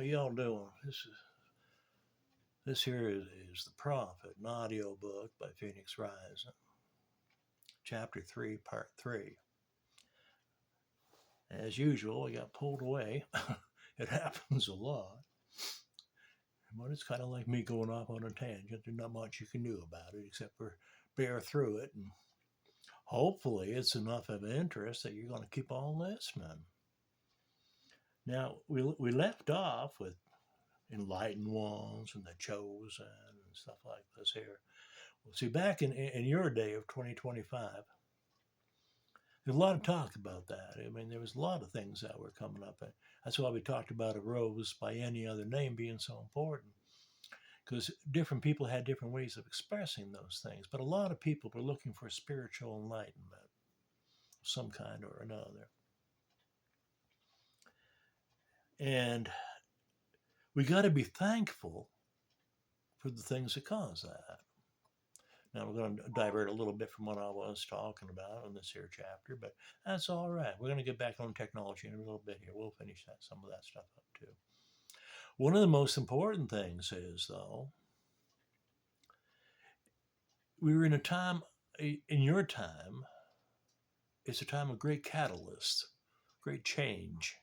y'all doing? This here is The Prophet, an audiobook by Pheonix Rising, Chapter 3, Part 3. As usual, we got pulled away. It happens a lot. But it's kind of like me going off on a tangent. There's not much you can do about it except for bear through it. And hopefully it's enough of interest that you're going to keep on listening. Now, we left off with enlightened ones and the chosen and stuff like this here. Well, see, back in your day of 2025, there's a lot of talk about that. I mean, there was a lot of things that were coming up. That's why we talked about a rose by any other name being so important, because different people had different ways of expressing those things. But a lot of people were looking for spiritual enlightenment of some kind or another. And we got to be thankful for the things that cause that. Now we're going to divert a little bit from what I was talking about in this here chapter, but that's all right. We're going to get back on technology in a little bit here. We'll finish some of that stuff up too. One of the most important things is, though, we were in a time, in your time, it's a time of great catalyst, great change.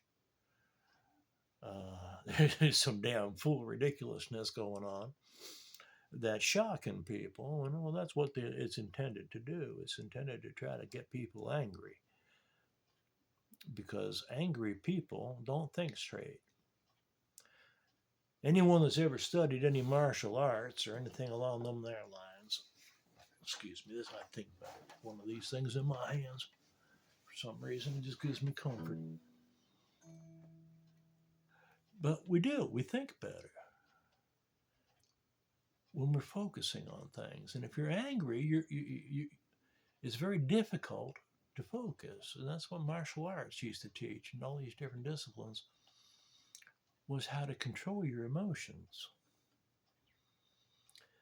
There's some damn fool ridiculousness going on that's shocking people, and well, that's what it's intended to do. It's intended to try to get people angry, because angry people don't think straight. Anyone that's ever studied any martial arts or anything along them there lines, excuse me, this I think about one of these things in my hands. For some reason, it just gives me comfort. But we think better when we're focusing on things. And if you're angry, it's very difficult to focus. And that's what martial arts used to teach, and all these different disciplines, was how to control your emotions.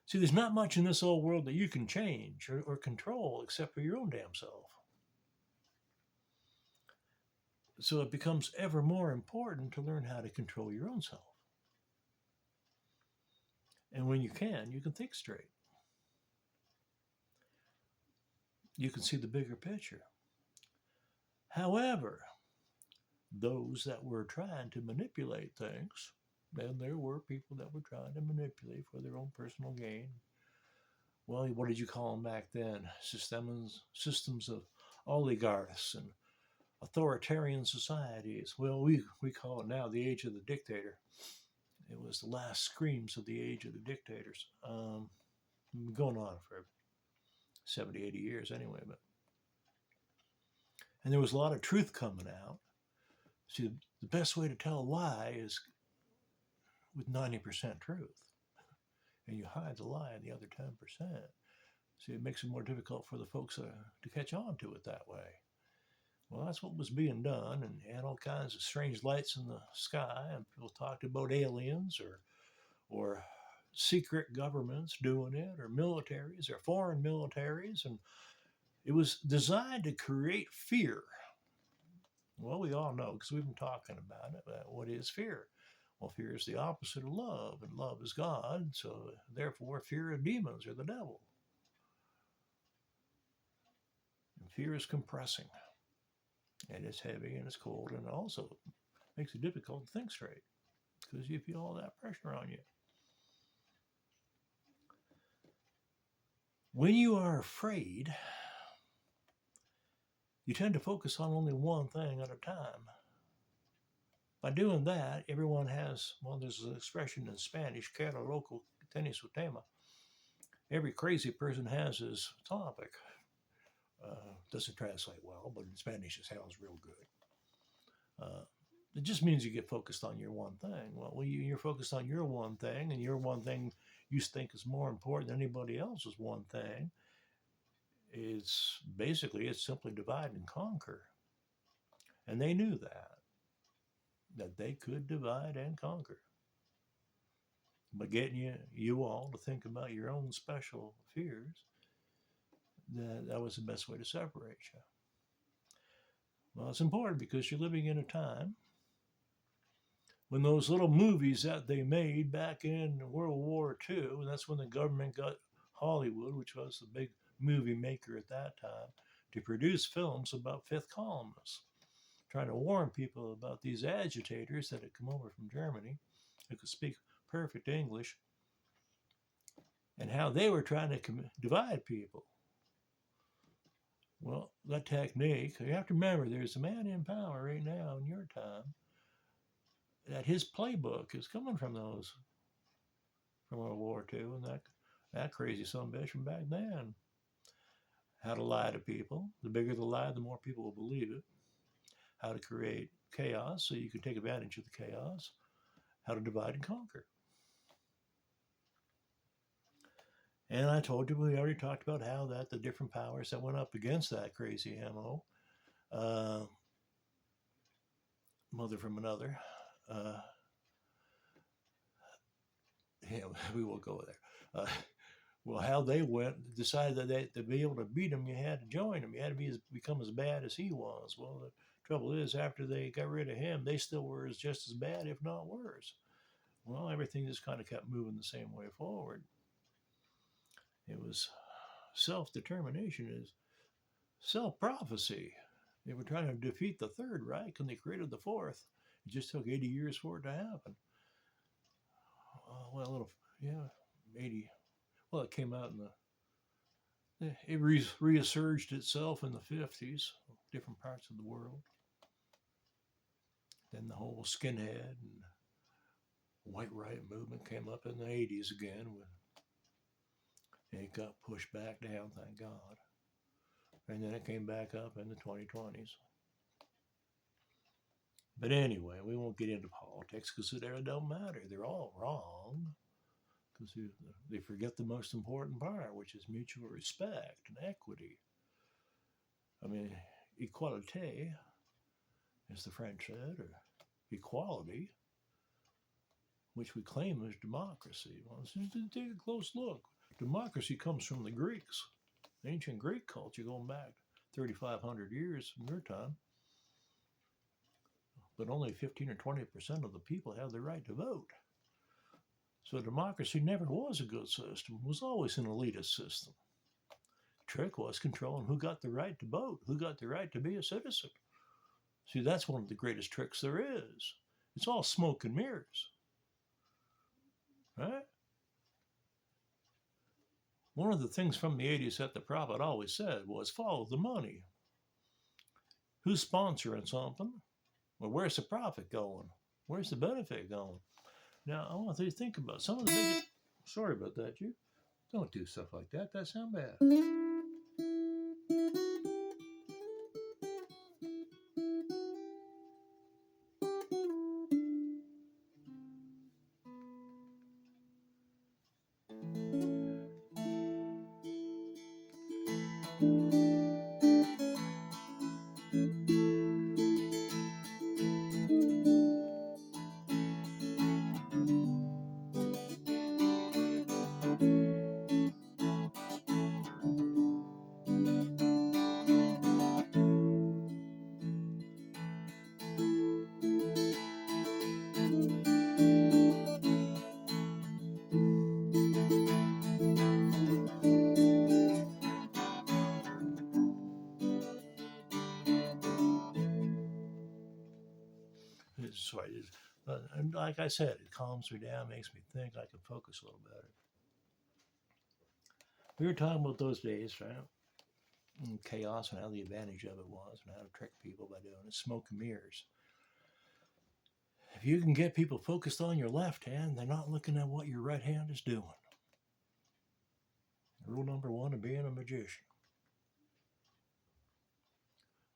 See, there's not much in this old world that you can change or control except for your own damn self. So it becomes ever more important to learn how to control your own self. And when you can think straight. You can see the bigger picture. However, those that were trying to manipulate things, then there were people that were trying to manipulate for their own personal gain. Well, what did you call them back then? Systems of oligarchs and authoritarian societies. Well, we call it now the age of the dictator. It was the last screams of the age of the dictators. Going on for 70, 80 years anyway. And there was a lot of truth coming out. See, the best way to tell a lie is with 90% truth. And you hide the lie in the other 10%. See, it makes it more difficult for the folks to catch on to it that way. Well, that's what was being done, and you had all kinds of strange lights in the sky, and people talked about aliens or secret governments doing it, or militaries, or foreign militaries, and it was designed to create fear. Well, we all know, because we've been talking about it, what is fear? Well, fear is the opposite of love, and love is God, so therefore fear of demons or the devil. And fear is compressing, and it's heavy, and it's cold, and it also makes it difficult to think straight, because you feel all that pressure on you. When you are afraid, you tend to focus on only one thing at a time. By doing that, everyone has, well, there's an expression in Spanish, cada loco tiene su tema. Every crazy person has his topic. Doesn't translate well, but in Spanish it sounds real good. It just means you get focused on your one thing. Well, when you're focused on your one thing, and your one thing you think is more important than anybody else's one thing, it's simply divide and conquer. And they knew that they could divide and conquer. But getting you all to think about your own special fears, that was the best way to separate you. Well, it's important because you're living in a time when those little movies that they made back in World War II, and that's when the government got Hollywood, which was the big movie maker at that time, to produce films about fifth columnists, trying to warn people about these agitators that had come over from Germany who could speak perfect English and how they were trying to divide people. Well, that technique, you have to remember there's a man in power right now in your time that his playbook is coming from those from World War II and that crazy son of a bitch from back then. How to lie to people. The bigger the lie, the more people will believe it. How to create chaos so you can take advantage of the chaos. How to divide and conquer. And I told you, we already talked about how that the different powers that went up against that crazy MO, mother from another, yeah, we won't go there. Well, how they decided that to be able to beat him, you had to join him. You had to become as bad as he was. Well, the trouble is, after they got rid of him, they still were just as bad, if not worse. Well, everything just kind of kept moving the same way forward. It was self-determination is self-prophecy. They were trying to defeat the Third Reich, and they created the Fourth. It just took 80 years for it to happen. Well, 80. Well, it came out in it resurged itself in the 50s, different parts of the world. Then the whole skinhead and white right movement came up in the 80s again. It got pushed back down, thank God. And then it came back up in the 2020s. But anyway, we won't get into politics because it don't matter. They're all wrong because they forget the most important part, which is mutual respect and equity. I mean, equalite, as the French said, or equality, which we claim as democracy. Well, just take a close look. Democracy comes from the Greeks, ancient Greek culture going back 3,500 years from your time. But only 15 or 20% of the people have the right to vote. So democracy never was a good system. It was always an elitist system. The trick was controlling who got the right to vote, who got the right to be a citizen. See, that's one of the greatest tricks there is. It's all smoke and mirrors. Right? One of the things from the 80s that the prophet always said was follow the money. Who's sponsoring something? Well, where's the profit going? Where's the benefit going? Now, I want you to think about some of the biggest... Sorry about that, you. Don't do stuff like that. That sounds bad. Sorry. And like I said, it calms me down, makes me think I can focus a little better. We were talking about those days, right? And chaos and how the advantage of it was and how to trick people by doing it. Smoke and mirrors. If you can get people focused on your left hand, they're not looking at what your right hand is doing. Rule number one of being a magician.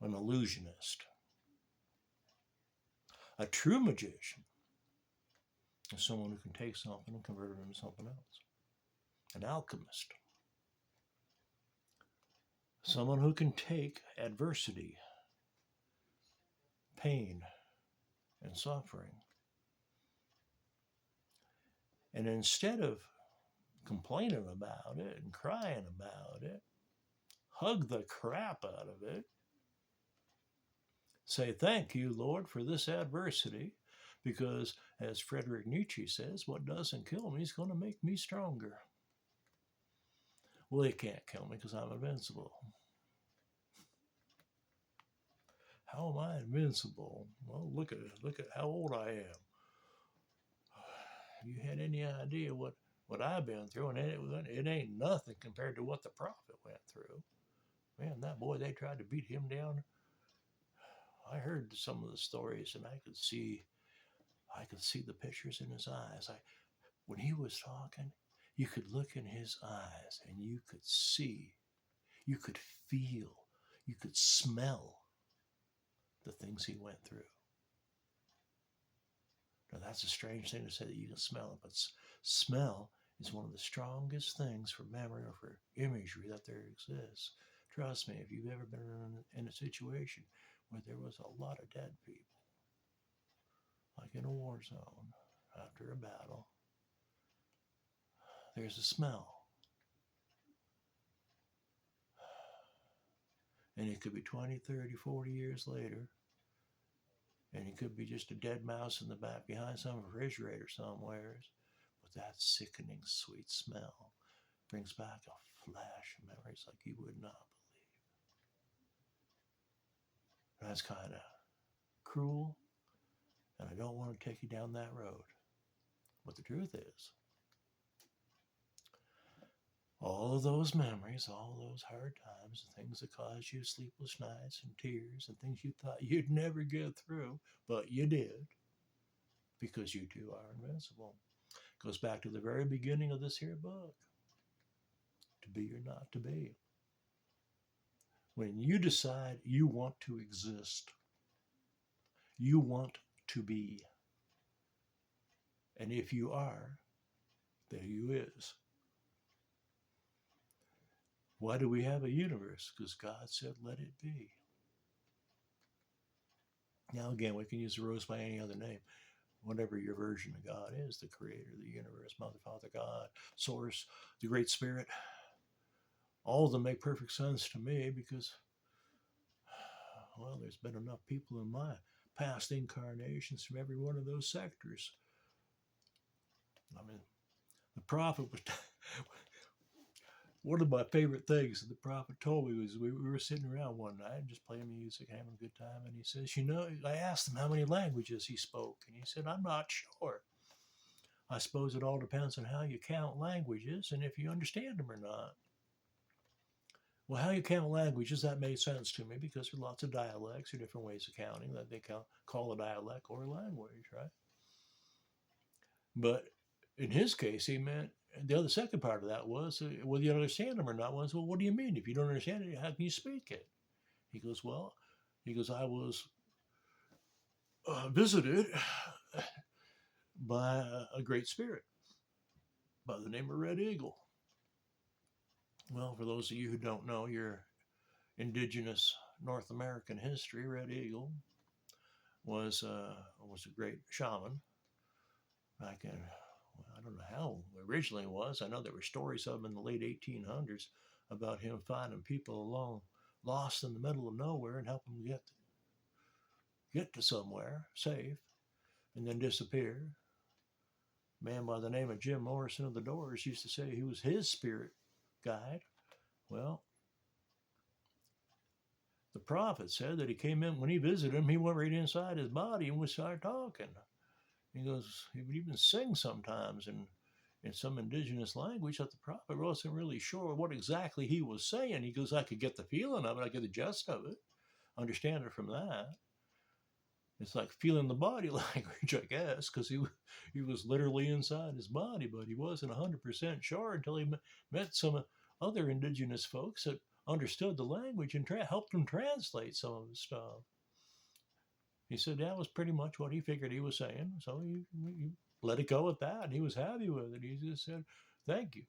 An illusionist. A true magician is someone who can take something and convert it into something else. An alchemist. Someone who can take adversity, pain, and suffering, and instead of complaining about it and crying about it, hug the crap out of it. Say, thank you, Lord, for this adversity, Because, as Friedrich Nietzsche says, what doesn't kill me is going to make me stronger. Well, it can't kill me because I'm invincible. How am I invincible? Well, look at how old I am. You had any idea what I've been through, and it ain't nothing compared to what the prophet went through. Man, that boy, they tried to beat him down. I heard some of the stories, and I could see the pictures in his eyes. When he was talking, you could look in his eyes, and you could see, you could feel, you could smell the things he went through. Now, that's a strange thing to say that you can smell it, but smell is one of the strongest things for memory or for imagery that there exists. Trust me, if you've ever been in a situation where there was a lot of dead people, like in a war zone after a battle, there's a smell. And it could be 20, 30, 40 years later, and it could be just a dead mouse in the back behind some refrigerator somewheres. But that sickening sweet smell brings back a flash of memories like you would not believe. That's kind of cruel, and I don't want to take you down that road. But the truth is, all of those memories, all those hard times, the things that caused you sleepless nights and tears and things you thought you'd never get through, but you did, because you too are invincible. Goes back to the very beginning of this here book. To be or not to be. When you decide you want to exist, you want to be. And if you are, there you is. Why do we have a universe? Because God said, let it be. Now, again, we can use the rose by any other name. Whatever your version of God is, the creator, the universe, Mother, Father, God, Source, the Great Spirit, all of them make perfect sense to me because, well, there's been enough people in my past incarnations from every one of those sectors. I mean, the prophet was one of my favorite things that the prophet told me was we were sitting around one night just playing music, having a good time, and he says, I asked him how many languages he spoke, and he said, I'm not sure. I suppose it all depends on how you count languages and if you understand them or not. Well, how you count languages, that made sense to me because there are lots of dialects or different ways of counting that they call a dialect or a language, right? But in his case, he meant the other second part of that was whether you understand them or not. Was, well, what do you mean? If you don't understand it, how can you speak it? He goes, I was visited by a great spirit by the name of Red Eagle. Well, for those of you who don't know your indigenous North American history, Red Eagle was a great shaman back in, I don't know how originally it was. I know there were stories of him in the late 1800s about him finding people along lost in the middle of nowhere and helping them get to somewhere safe and then disappear. A man by the name of Jim Morrison of the Doors used to say he was his spirit guide. Well, the prophet said that he came in, when he visited him, he went right inside his body and we started talking. He goes, he would even sing sometimes in some indigenous language that the prophet wasn't really sure what exactly he was saying. He goes, I could get the feeling of it, I get the gist of it, understand it from that. It's like feeling the body language, I guess, because he was literally inside his body, but he wasn't 100% sure until he met some other indigenous folks that understood the language and helped him translate some of the stuff. He said that was pretty much what he figured he was saying, so he let it go at that, and he was happy with it. He just said, thank you.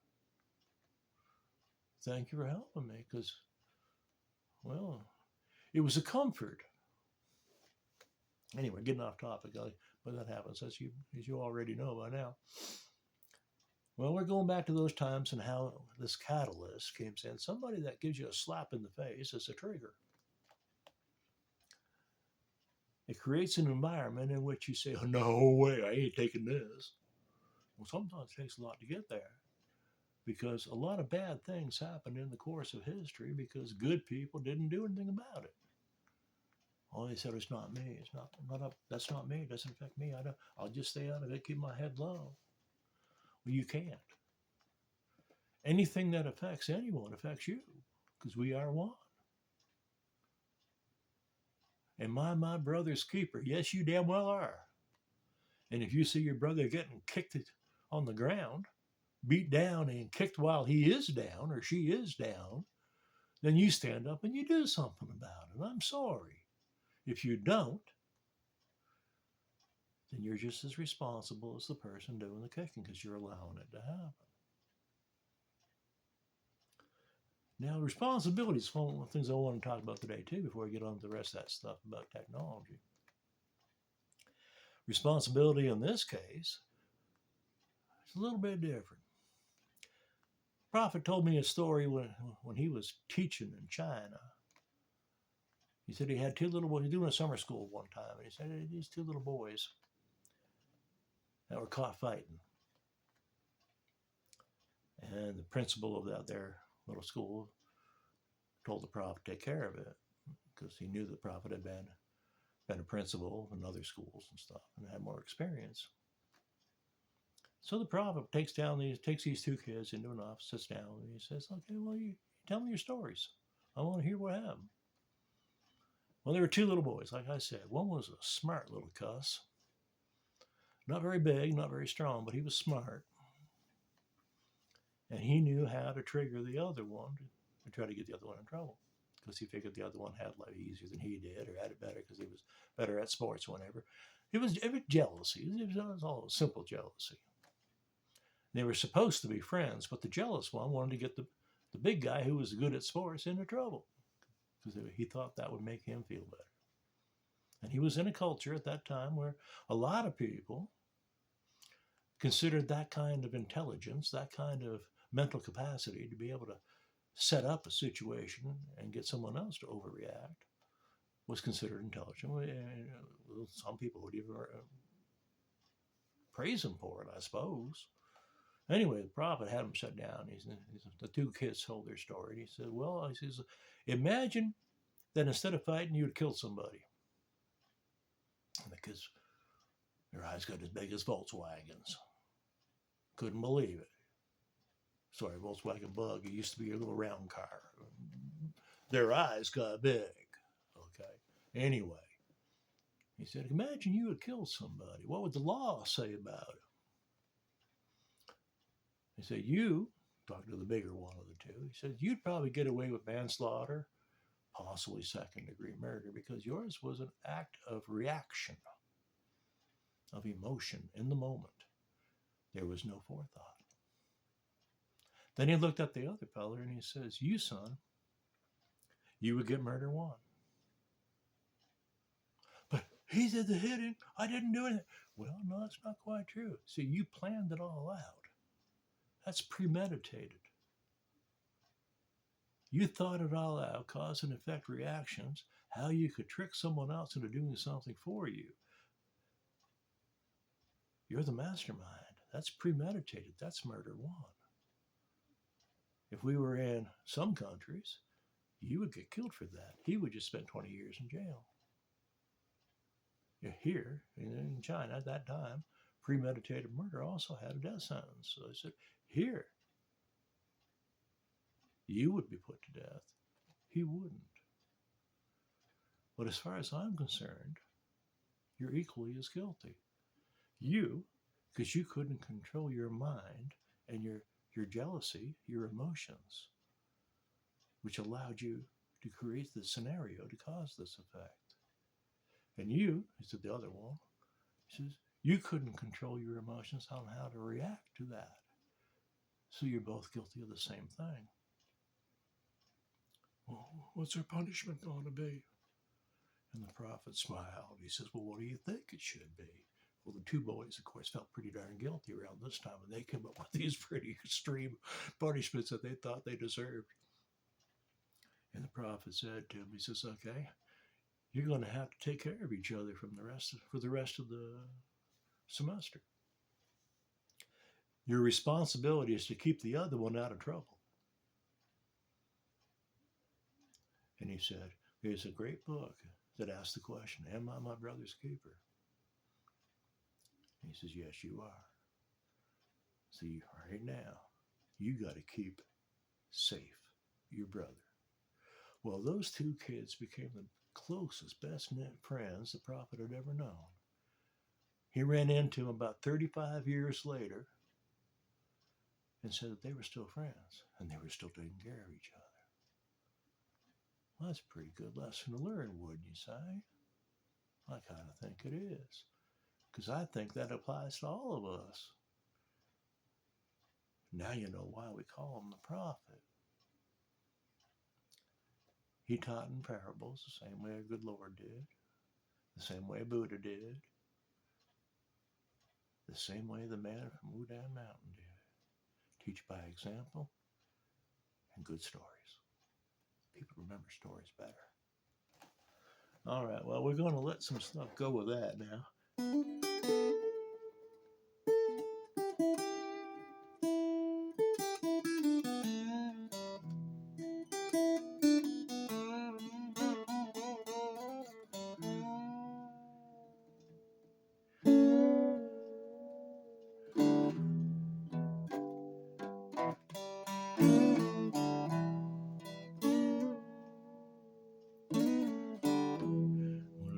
Thank you for helping me, because, well, it was a comfort. Anyway, getting off topic, but that happens, as you already know by now. Well, we're going back to those times and how this catalyst comes in. Somebody that gives you a slap in the face is a trigger. It creates an environment in which you say, oh, no way, I ain't taking this. Well, sometimes it takes a lot to get there because a lot of bad things happen in the course of history because good people didn't do anything about it. Oh, they said it's not me. It's not up. That's not me. It doesn't affect me. I'll just stay out of it. Keep my head low. Well, you can't. Anything that affects anyone affects you because we are one. And my brother's keeper. Yes, you damn well are. And if you see your brother getting kicked on the ground, beat down and kicked while he is down or she is down, then you stand up and you do something about it. I'm sorry. If you don't, then you're just as responsible as the person doing the kicking because you're allowing it to happen. Now, responsibility is one of the things I want to talk about today, too, before I get on to the rest of that stuff about technology. Responsibility in this case is a little bit different. Prophet told me a story when he was teaching in China. He said he had two little boys. He was doing a summer school one time, and he said these two little boys that were caught fighting. And the principal of that their little school told the prophet to take care of it because he knew the prophet had been a principal in other schools and stuff and had more experience. So the prophet takes these two kids into an office, sits down, and he says, okay, well, you tell me your stories. I want to hear what happened. Well, there were two little boys, like I said. One was a smart little cuss. Not very big, not very strong, but he was smart. And he knew how to trigger the other one to try to get the other one in trouble. Because he figured the other one had life easier than he did, or had it better because he was better at sports, whatever. It was jealousy. It was all simple jealousy. They were supposed to be friends, but the jealous one wanted to get the big guy who was good at sports into trouble because he thought that would make him feel better. And he was in a culture at that time where a lot of people considered that kind of intelligence, that kind of mental capacity to be able to set up a situation and get someone else to overreact was considered intelligent. Some people would even praise him for it, I suppose. Anyway, the prophet had him sit down. The two kids told their story. He said, well, he says, imagine that instead of fighting, you had killed somebody. And the kids, their eyes got as big as Volkswagens. Couldn't believe it. Sorry, Volkswagen Bug. It used to be a little round car. Their eyes got big. Okay. Anyway, he said, imagine you had killed somebody. What would the law say about it? He said, you, talking to the bigger one of the two, he said, you'd probably get away with manslaughter, possibly second-degree murder, because yours was an act of reaction, of emotion in the moment. There was no forethought. Then he looked at the other fella and he says, you, son, you would get murder one. But he did the hitting. I didn't do anything. Well, no, that's not quite true. See, you planned it all out. That's premeditated. You thought it all out, cause and effect reactions, how you could trick someone else into doing something for you. You're the mastermind. That's premeditated. That's murder one. If we were in some countries, you would get killed for that. He would just spend 20 years in jail. Here, in China at that time, premeditated murder also had a death sentence. So I said, here, you would be put to death. He wouldn't. But as far as I'm concerned, you're equally as guilty. You, because you couldn't control your mind and your jealousy, your emotions, which allowed you to create this scenario to cause this effect. And you, he said the other one, he says, you couldn't control your emotions on how to react to that. So you're both guilty of the same thing. Well, what's our punishment going to be? And the prophet smiled. He says, well, what do you think it should be? Well, the two boys, of course, felt pretty darn guilty around this time, and they came up with these pretty extreme punishments that they thought they deserved. And the prophet said to him, he says, okay, you're going to have to take care of each other for the rest of the semester. Your responsibility is to keep the other one out of trouble. And he said, there's a great book that asks the question, am I my brother's keeper? And he says, yes, you are. See, right now, you got to keep safe your brother. Well, those two kids became the closest, best knit friends the prophet had ever known. He ran into him about 35 years later and said that they were still friends and they were still taking care of each other. Well, that's a pretty good lesson to learn, wouldn't you say? I kind of think it is, because I think that applies to all of us. Now you know why we call him the prophet. He taught in parables the same way a good Lord did, the same way Buddha did, the same way the man from Wudan Mountain did. Teach by example and good stories. People remember stories better. All right, well, we're going to let some stuff go with that now.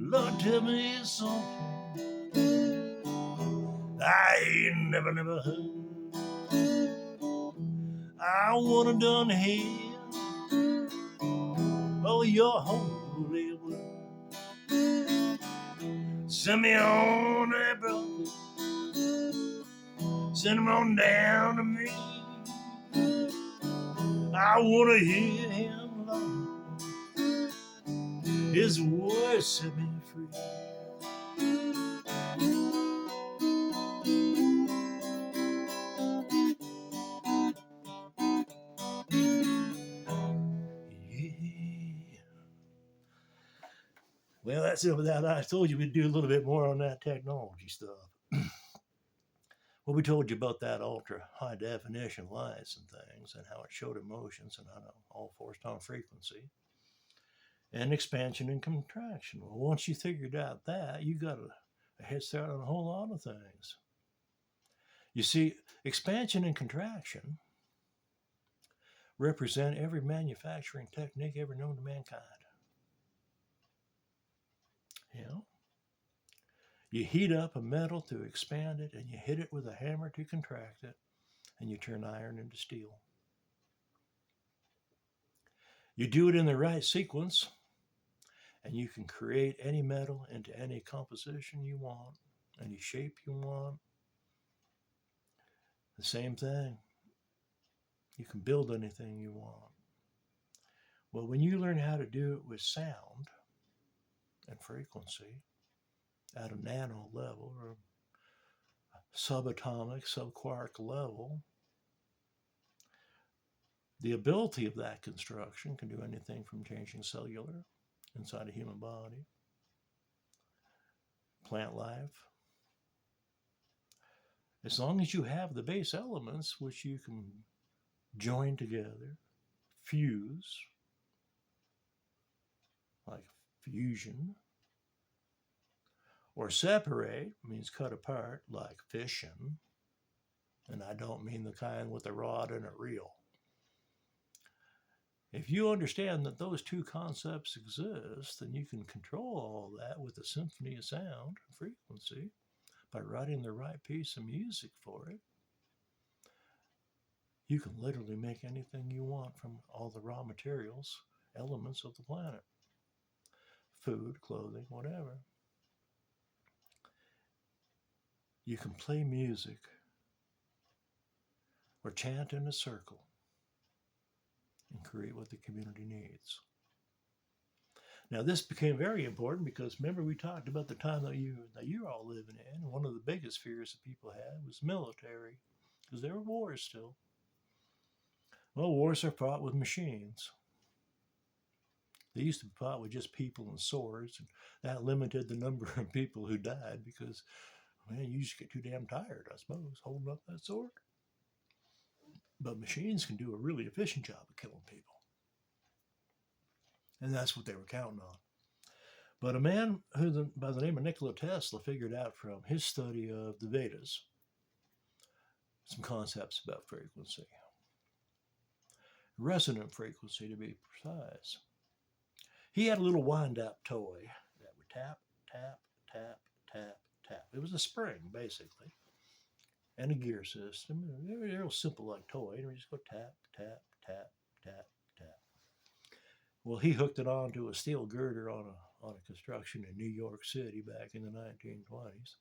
Lord, tell me something I ain't never heard. I wanna done hear oh your holy word. Send me on that brother, send him on down to me. I wanna hear him, Lord. His voice set me free. Well, that's it with that. I told you we'd do a little bit more on that technology stuff. Well, we told you about that ultra high definition lights and things and how it showed emotions and how it all forced on frequency and expansion and contraction. Well, once you figured out that, you got a head start on a whole lot of things. You see, expansion and contraction represent every manufacturing technique ever known to mankind. You know, you heat up a metal to expand it, and you hit it with a hammer to contract it, and you turn iron into steel. You do it in the right sequence, and you can create any metal into any composition you want, any shape you want. The same thing. You can build anything you want. Well, when you learn how to do it with sound and frequency at a nano level or subatomic, subquark level, the ability of that construction can do anything from changing cellular inside a human body, plant life. As long as you have the base elements which you can join together, fuse, like fusion, or separate means cut apart, like fission. And I don't mean the kind with a rod and a reel. If you understand that those two concepts exist, then you can control all that with a symphony of sound and frequency by writing the right piece of music for it. You can literally make anything you want from all the raw materials, elements of the planet. Food, clothing, whatever. You can play music or chant in a circle and create what the community needs. Now, this became very important because remember we talked about the time that you're all living in. One of the biggest fears that people had was military, because there were wars still. Well, wars are fought with machines. They used to fight with just people and swords, and that limited the number of people who died because, man, you just get too damn tired, I suppose, holding up that sword. But machines can do a really efficient job of killing people. And that's what they were counting on. But a man by the name of Nikola Tesla figured out from his study of the Vedas some concepts about frequency. Resonant frequency, to be precise. He had a little wind-up toy that would tap, tap, tap, tap, tap. It was a spring, basically, and a gear system. A real simple like toy. And we just go tap, tap, tap, tap, tap. Well, he hooked it onto a steel girder on a construction in New York City back in the 1920s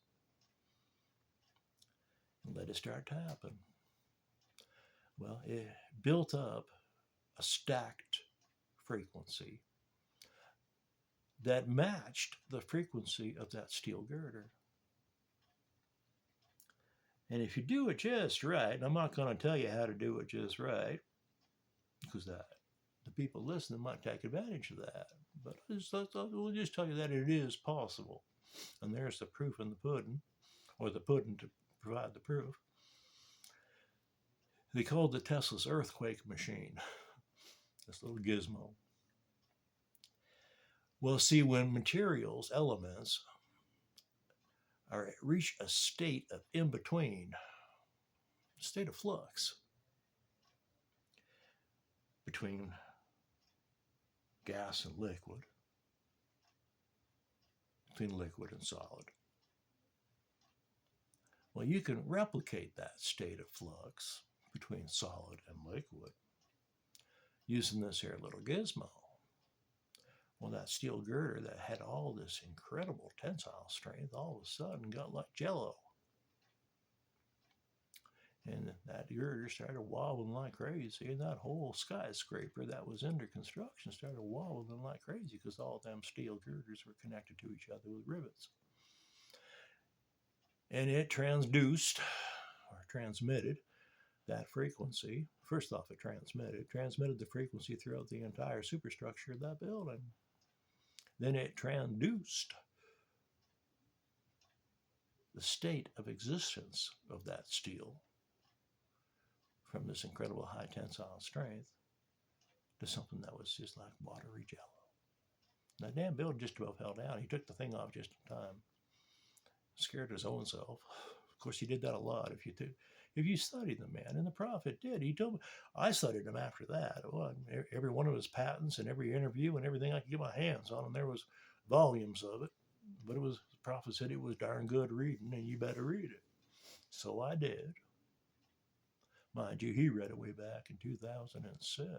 and let it start tapping. Well, it built up a stacked frequency that matched the frequency of that steel girder. And if you do it just right, and I'm not going to tell you how to do it just right, because the people listening might take advantage of that, but we'll just tell you that it is possible. And there's the proof in the pudding, or the pudding to provide the proof. They called the Tesla's earthquake machine, this little gizmo. Well, see, when materials, elements, reach a state of in-between, a state of flux between gas and liquid, between liquid and solid. Well, you can replicate that state of flux between solid and liquid using this here little gizmo. Well, that steel girder that had all this incredible tensile strength all of a sudden got like jello. And that girder started wobbling like crazy. And that whole skyscraper that was under construction started wobbling like crazy because all them steel girders were connected to each other with rivets. And it transduced or transmitted that frequency. First off, it transmitted the frequency throughout the entire superstructure of that building. Then it transduced the state of existence of that steel from this incredible high tensile strength to something that was just like watery jello. That damn building just about fell down. He took the thing off just in time. Scared his own self. Of course, he did that a lot. If you studied the man, and the prophet did. He told me, I studied him after that. Well, every one of his patents and every interview and everything I could get my hands on, and there was volumes of it. But the prophet said it was darn good reading, and you better read it. So I did. Mind you, he read it way back in 2006.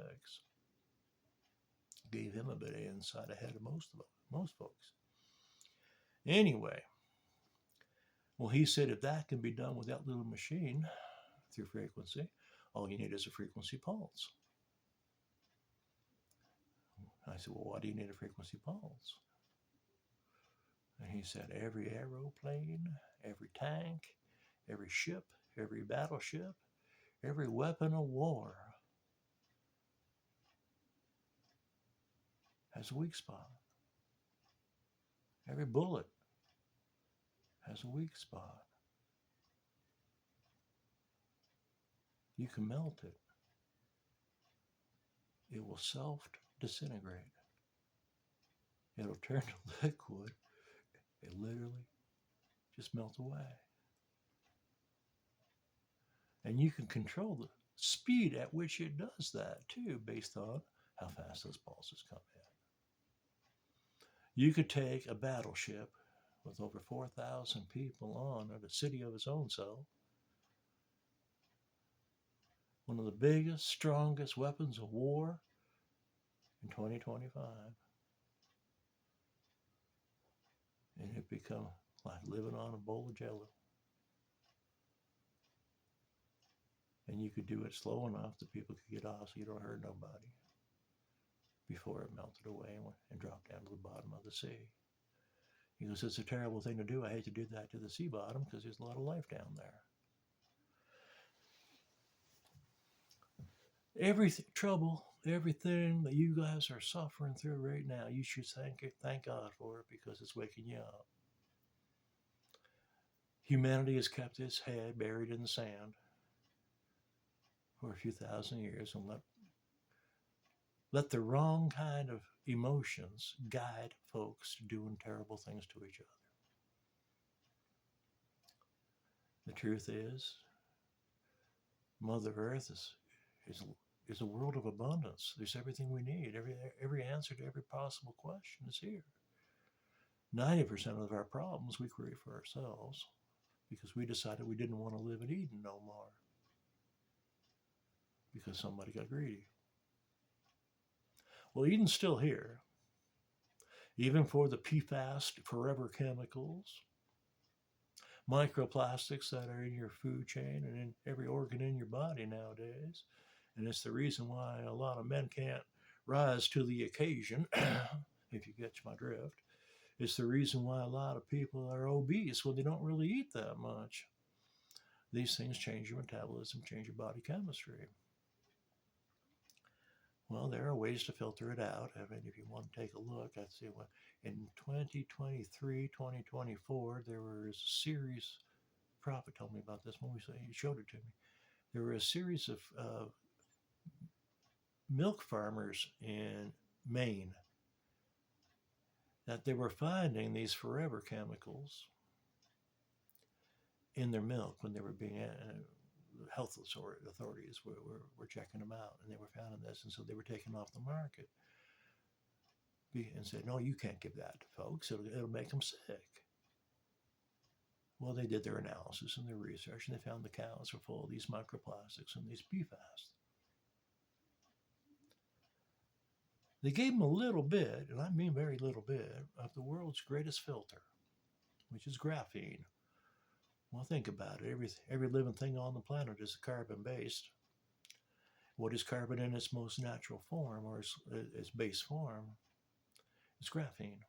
Gave him a bit of insight ahead of most folks. Anyway, well, he said if that can be done with that little machine through frequency, all you need is a frequency pulse. I said, well, why do you need a frequency pulse? And he said, every aeroplane, every tank, every ship, every battleship, every weapon of war has a weak spot. Every bullet has a weak spot. You can melt it. It will self-disintegrate. It'll turn to liquid. It literally just melts away. And you can control the speed at which it does that too, based on how fast those pulses come in. You could take a battleship with over 4,000 people on at a city of its own cell, one of the biggest, strongest weapons of war in 2025. And it become like living on a bowl of jello. And you could do it slow enough that people could get off so you don't hurt nobody before it melted away and dropped down to the bottom of the sea. He goes, it's a terrible thing to do. I hate to do that to the sea bottom because there's a lot of life down there. Every trouble everything that you guys are suffering through right now, you should thank God for it because it's waking you up. Humanity has kept its head buried in the sand for a few thousand years and let the wrong kind of emotions guide folks to doing terrible things to each other. The truth is, Mother Earth is is a world of abundance. There's everything we need. Every answer to every possible question is here. 90% of our problems we create for ourselves because we decided we didn't want to live in Eden no more because somebody got greedy. Well, Eden's still here, even for the PFAS forever chemicals, microplastics that are in your food chain and in every organ in your body nowadays. And it's the reason why a lot of men can't rise to the occasion, if you catch my drift. It's the reason why a lot of people are obese when they don't really eat that much. These things change your metabolism, change your body chemistry. Well, there are ways to filter it out. I mean, if you want to take a look, I'd say in 2023, 2024, there was a series. Prophet told me about this when he showed it to me. There were a series of milk farmers in Maine that they were finding these forever chemicals in their milk when they were being health authorities were checking them out, and they were finding this, and so they were taken off the market and said, no, you can't give that to folks. It'll make them sick. Well, they did their analysis and their research, and they found the cows were full of these microplastics and these PFAS. They gave them a little bit, and I mean very little bit, of the world's greatest filter, which is graphene. Well, think about it. Every living thing on the planet is carbon-based. What is carbon in its most natural form, or its base form? It's graphene.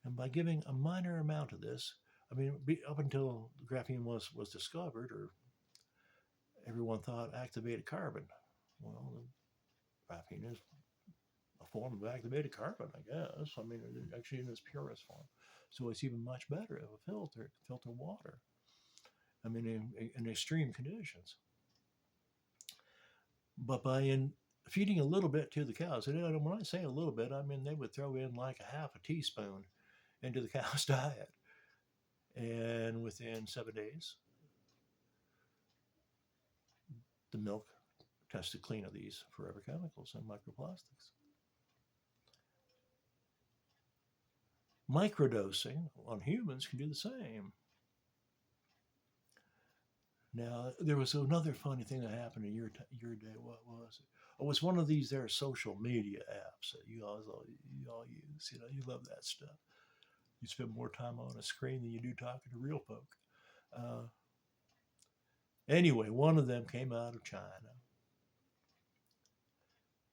And by giving a minor amount of this, I mean, up until graphene was discovered, or everyone thought activated carbon. Well, graphene is a form of activated carbon, I guess. I mean, actually in its purest form. So it's even much better of a filter to filter water. I mean, in extreme conditions. But by feeding a little bit to the cows, and when I say a little bit, I mean they would throw in like a half a teaspoon into the cow's diet. And within 7 days, the milk tested clean of these forever chemicals and microplastics. Microdosing on humans can do the same. Now, there was another funny thing that happened in your day. What was it? Oh, it was one of these there social media apps that you all use. You know, you love that stuff. You spend more time on a screen than you do talking to real folk. Anyway, one of them came out of China.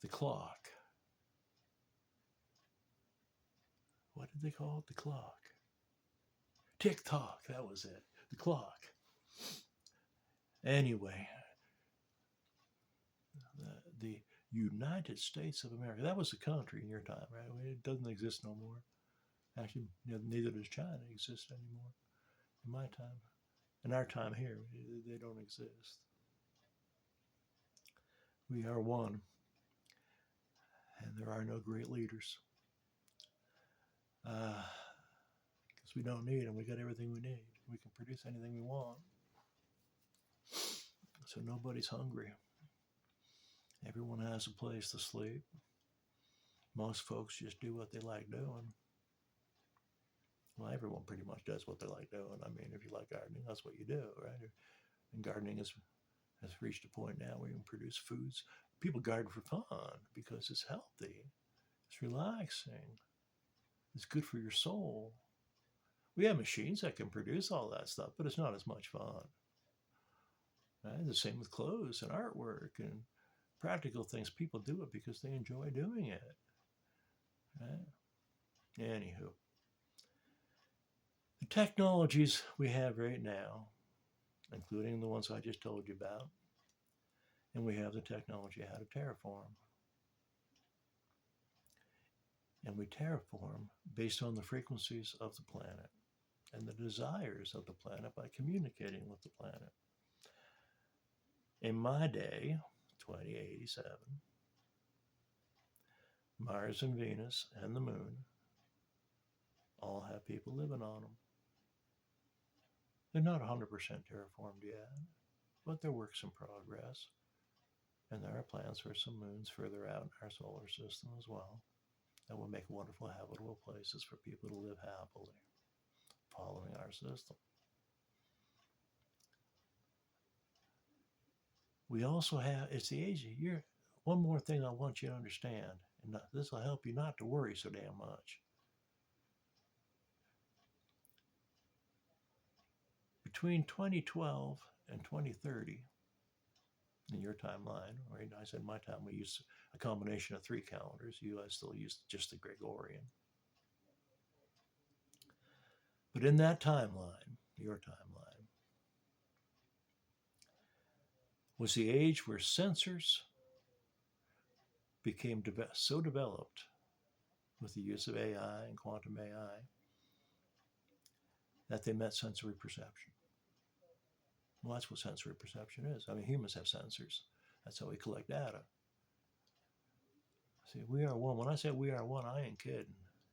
The clock. What did they call it? The clock. Tick-tock, that was it. The clock. Anyway, the United States of America, that was the country in your time, right? It doesn't exist no more. Actually, neither does China exist anymore. In my time, in our time here, they don't exist. We are one, and there are no great leaders. Because we don't need them. We got everything we need. We can produce anything we want. So nobody's hungry. Everyone has a place to sleep. Most folks just do what they like doing. Well, everyone pretty much does what they like doing. I mean, if you like gardening, that's what you do, right? And gardening has reached a point now where you can produce foods. People garden for fun because it's healthy. It's relaxing. It's good for your soul. We have machines that can produce all that stuff, but it's not as much fun. Right? The same with clothes and artwork and practical things. People do it because they enjoy doing it. Right? Anywho, the technologies we have right now, including the ones I just told you about, And we have the technology how to terraform. And we terraform based on the frequencies of the planet and the desires of the planet by communicating with the planet. In my day, 2087, Mars and Venus and the moon all have people living on them. They're not 100% terraformed yet, but they're works in progress. And there are plans for some moons further out in our solar system as well that will make wonderful habitable places for people to live happily following our system. We also have, it's the age of year. One more thing I want you to understand, and this will help you not to worry so damn much. Between 2012 and 2030, in your timeline, right? I said my time, we used a combination of 3 calendars. You guys still use just the Gregorian. But in that timeline, your timeline, was the age where sensors became so developed with the use of AI and quantum AI that they met sensory perception. Well, that's what sensory perception is. I mean, humans have sensors. That's how we collect data. See, we are one. When I say we are one, I ain't kidding.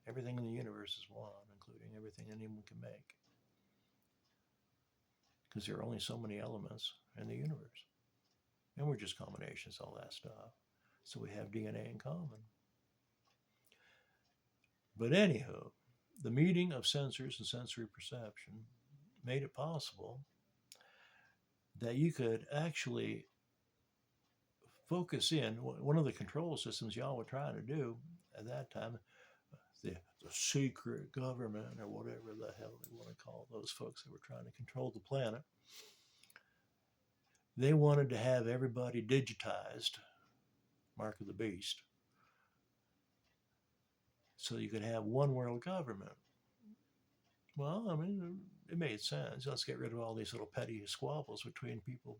Everything in the universe is one, including everything anyone can make. Because there are only so many elements in the universe. And we're just combinations, all that stuff. So we have DNA in common. But anywho, the meeting of sensors and sensory perception made it possible that you could actually focus in. One of the control systems y'all were trying to do at that time, the secret government or whatever the hell they want to call those folks that were trying to control the planet, they wanted to have everybody digitized, mark of the beast, so you could have one world government. Well, I mean, it made sense. Let's get rid of all these little petty squabbles between people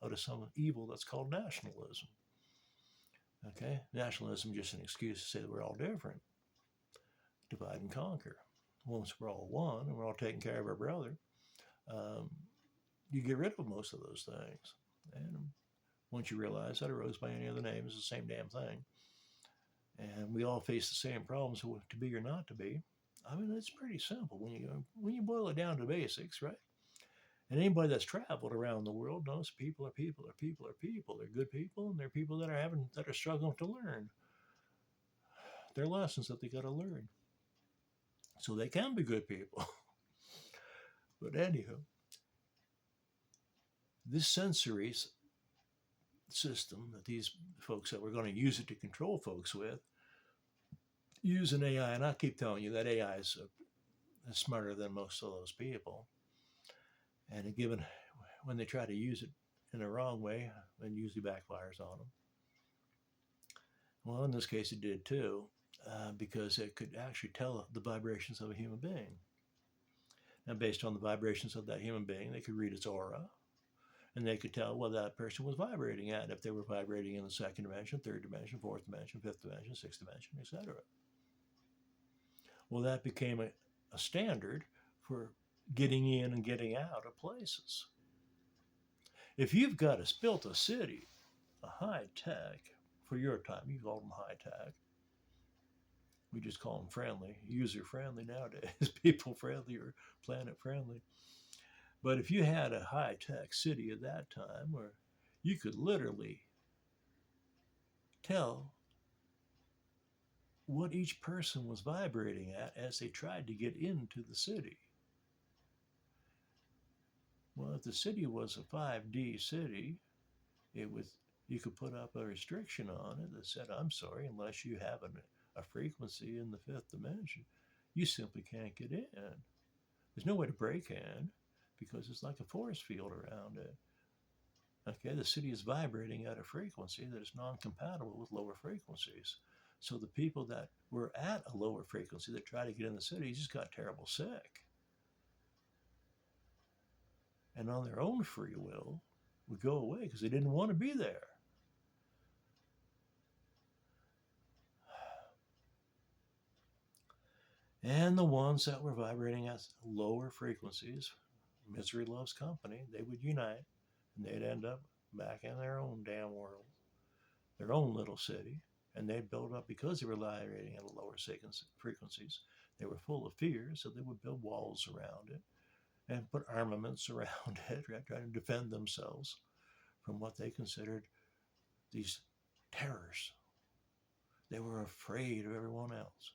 out of some evil that's called nationalism. Okay? Nationalism is just an excuse to say that we're all different. Divide and conquer. Once we're all one and we're all taking care of our brother, you get rid of most of those things. And once you realize that a rose by any other name is the same damn thing, and we all face the same problems to be or not to be, I mean, it's pretty simple when you boil it down to basics, right? And anybody that's traveled around the world knows people are people are people are people. They're good people, and they're people that are struggling to learn their lessons that they got to learn, so they can be good people. But anywho, this sensory system that these folks that we're going to use it to control folks with use an AI, and I keep telling you that AI is smarter than most of those people. And given when they try to use it in a wrong way, it usually backfires on them. Well, in this case, it did too, because it could actually tell the vibrations of a human being. And based on the vibrations of that human being, they could read its aura, and they could tell what that person was vibrating at, if they were vibrating in the 2nd dimension, 3rd dimension, 4th dimension, 5th dimension, 6th dimension, etc. Well, that became a standard for getting in and getting out of places. If you've got built a city, a high tech, for your time, you call them high tech. We just call them friendly, user friendly nowadays, people friendly or planet friendly. But if you had a high tech city at that time where you could literally tell what each person was vibrating at as they tried to get into the city. Well, if the city was a 5D city, you could put up a restriction on it that said, I'm sorry, unless you have a frequency in the 5th dimension, you simply can't get in. There's no way to break in because it's like a force field around it. Okay, the city is vibrating at a frequency that is non-compatible with lower frequencies. So the people that were at a lower frequency that tried to get in the city just got terrible sick. And on their own free will would go away because they didn't want to be there. And the ones that were vibrating at lower frequencies, misery loves company, they would unite and they'd end up back in their own damn world, their own little city. And they'd build up because they were vibrating at lower frequencies. They were full of fear, so they would build walls around it and put armaments around it, right, trying to defend themselves from what they considered these terrors. They were afraid of everyone else.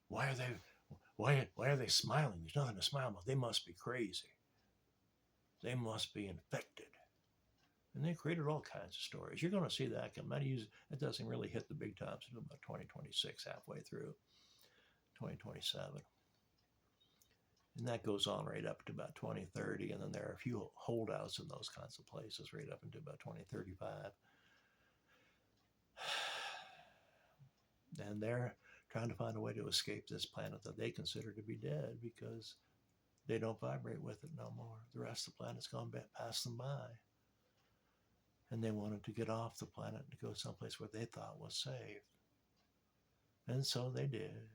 Why are they smiling? There's nothing to smile about. They must be crazy. They must be infected. And they created all kinds of stories. You're going to see that come. It doesn't really hit the big times until about 2026, halfway through 2027. And that goes on right up to about 2030. And then there are a few holdouts in those kinds of places right up into about 2035. And they're trying to find a way to escape this planet that they consider to be dead because they don't vibrate with it no more. The rest of the planet's gone past them by. And they wanted to get off the planet and go someplace where they thought was safe. And so they did.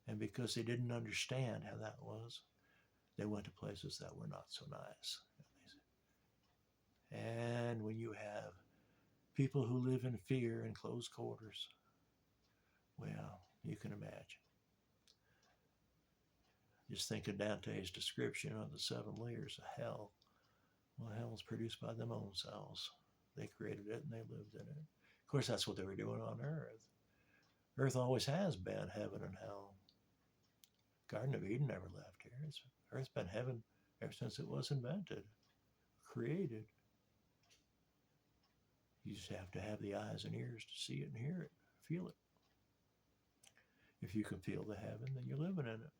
And because they didn't understand how that was, they went to places that were not so nice. And when you have people who live in fear in close quarters, well, you can imagine. Just think of Dante's description of the 7 layers of hell. Well, hell is produced by them own selves. They created it and they lived in it. Of course, that's what they were doing on Earth. Earth always has been heaven and hell. Garden of Eden never left here. Earth's been heaven ever since it was invented, created. You just have to have the eyes and ears to see it and hear it, feel it. If you can feel the heaven, then you're living in it.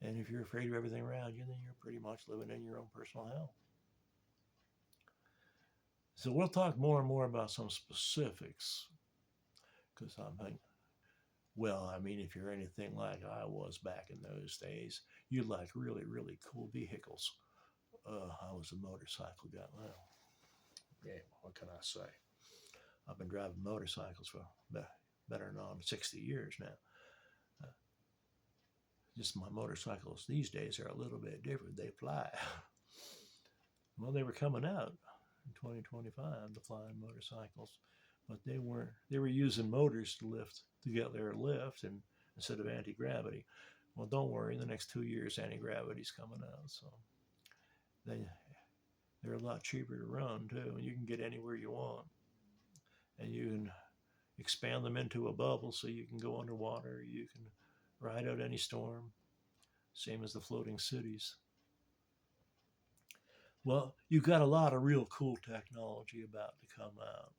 And if you're afraid of everything around you, then you're pretty much living in your own personal hell. So we'll talk more and more about some specifics because I'm thinking, well, I mean, if you're anything like I was back in those days, you like really, really cool vehicles. I was a motorcycle guy. Well, yeah, what can I say? I've been driving motorcycles for better than 60 years now. Just my motorcycles these days are a little bit different. They fly. Well, they were coming out in 2025, the flying motorcycles, but they were using motors to get their lift and instead of anti-gravity. Well, don't worry, in the next 2 years anti-gravity's coming out, so they're a lot cheaper to run too, and you can get anywhere you want, and you can expand them into a bubble so you can go underwater, you can ride out any storm, same as the floating cities. Well, you've got a lot of real cool technology about to come out.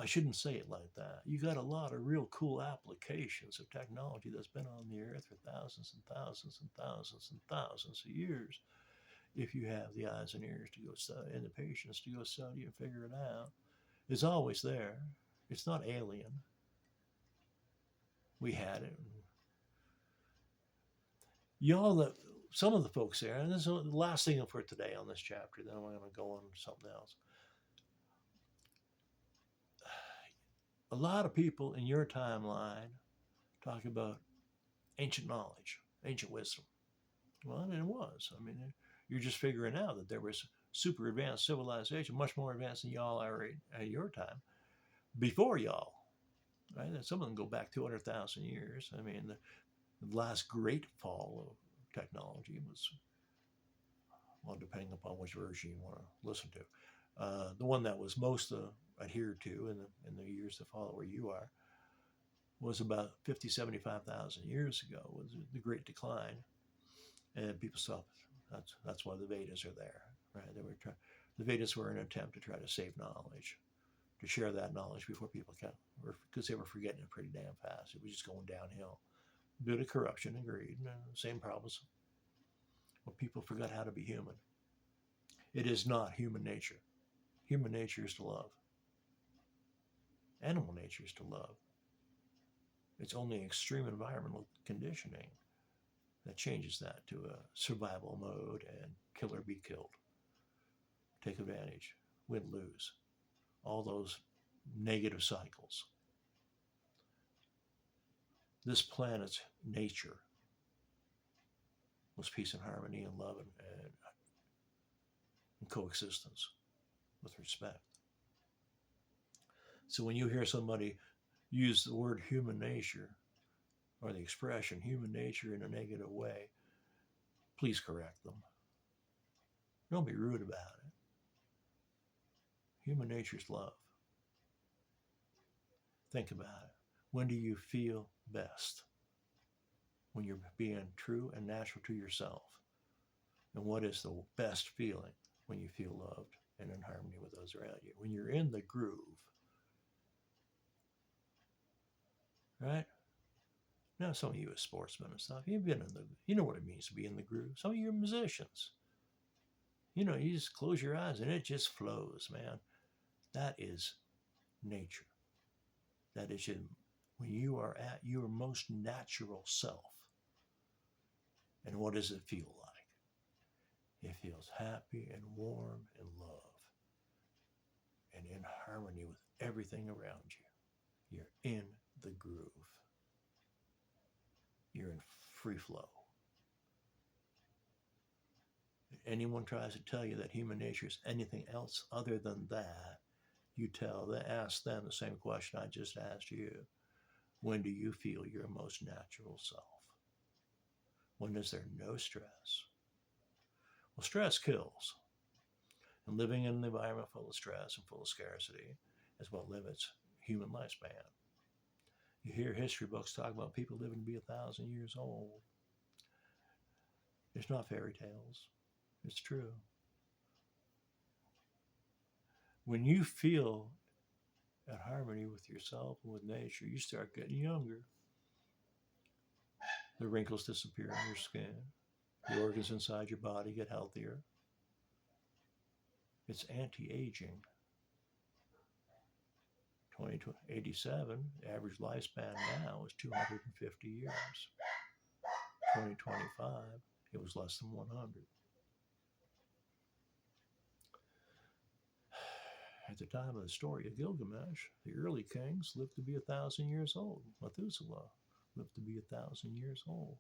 I shouldn't say it like that. You got a lot of real cool applications of technology that's been on the earth for thousands and thousands and thousands and thousands of years. If you have the eyes and ears to go study and the patience to go study and figure it out, it's always there. It's not alien. We had it. Some of the folks there, and this is the last thing for today on this chapter, then I'm going to go on to something else. A lot of people in your timeline talk about ancient knowledge, ancient wisdom. Well, and it was. I mean, you're just figuring out that there was super advanced civilization, much more advanced than y'all are at your time, before y'all. Right? And some of them go back 200,000 years. I mean, the last great fall of technology was, well, depending upon which version you want to listen to. The one that was most adhered to in the years that follow where you are was about 50, 75,000 years ago, was the Great Decline. And people saw that's why the Vedas are there, right? The Vedas were an attempt to try to save knowledge, to share that knowledge before people because they were forgetting it pretty damn fast. It was just going downhill. A bit of corruption and greed, and same problems. Well, people forgot how to be human. It is not human nature. Human nature is to love. Animal nature is to love. It's only extreme environmental conditioning that changes that to a survival mode and kill or be killed. Take advantage, win, lose. All those negative cycles. This planet's nature was peace and harmony and love and coexistence with respect. So when you hear somebody use the word human nature or the expression human nature in a negative way, please correct them. Don't be rude about it. Human nature is love. Think about it. When do you feel best? When you're being true and natural to yourself. And what is the best feeling? When you feel loved and in harmony with those around you. When you're in the groove. Right? Now, some of you are sportsmen and stuff, you know what it means to be in the groove. Some of you are musicians. You know, you just close your eyes and it just flows, man. That is nature. That is when you are at your most natural self. And what does it feel like? It feels happy and warm and love and in harmony with everything around you. You're in the groove. You're in free flow. If anyone tries to tell you that human nature is anything else other than that, ask them the same question I just asked you. When do you feel your most natural self? When is there no stress? Well, stress kills. And living in an environment full of stress and full of scarcity is what limits human lifespan. You hear history books talk about people living to be 1,000 years old. It's not fairy tales. It's true. When you feel at harmony with yourself and with nature, you start getting younger. The wrinkles disappear on your skin. The organs inside your body get healthier. It's anti-aging. 2087, the average lifespan now is 250 years. 2025, it was less than 100. At the time of the story of Gilgamesh, the early kings lived to be 1,000 years old. Methuselah lived to be 1,000 years old.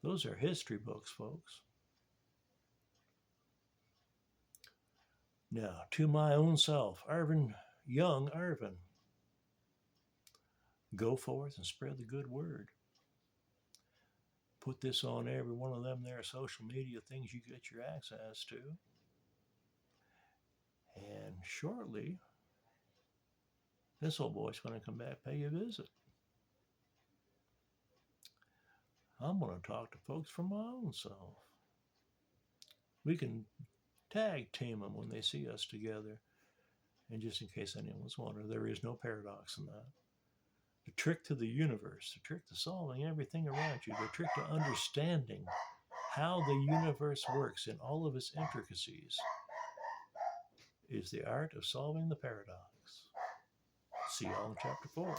Those are history books, folks. Now, to my own self, young Arvin, go forth and spread the good word. Put this on every one of them there social media things you get your access to. And shortly, this old boy's going to come back, pay you a visit. I'm going to talk to folks from my own self. We can tag team them when they see us together. And just in case anyone's wondering, there is no paradox in that. The trick to the universe, the trick to solving everything around you, the trick to understanding how the universe works in all of its intricacies is the art of solving the paradox. See y'all in chapter 4.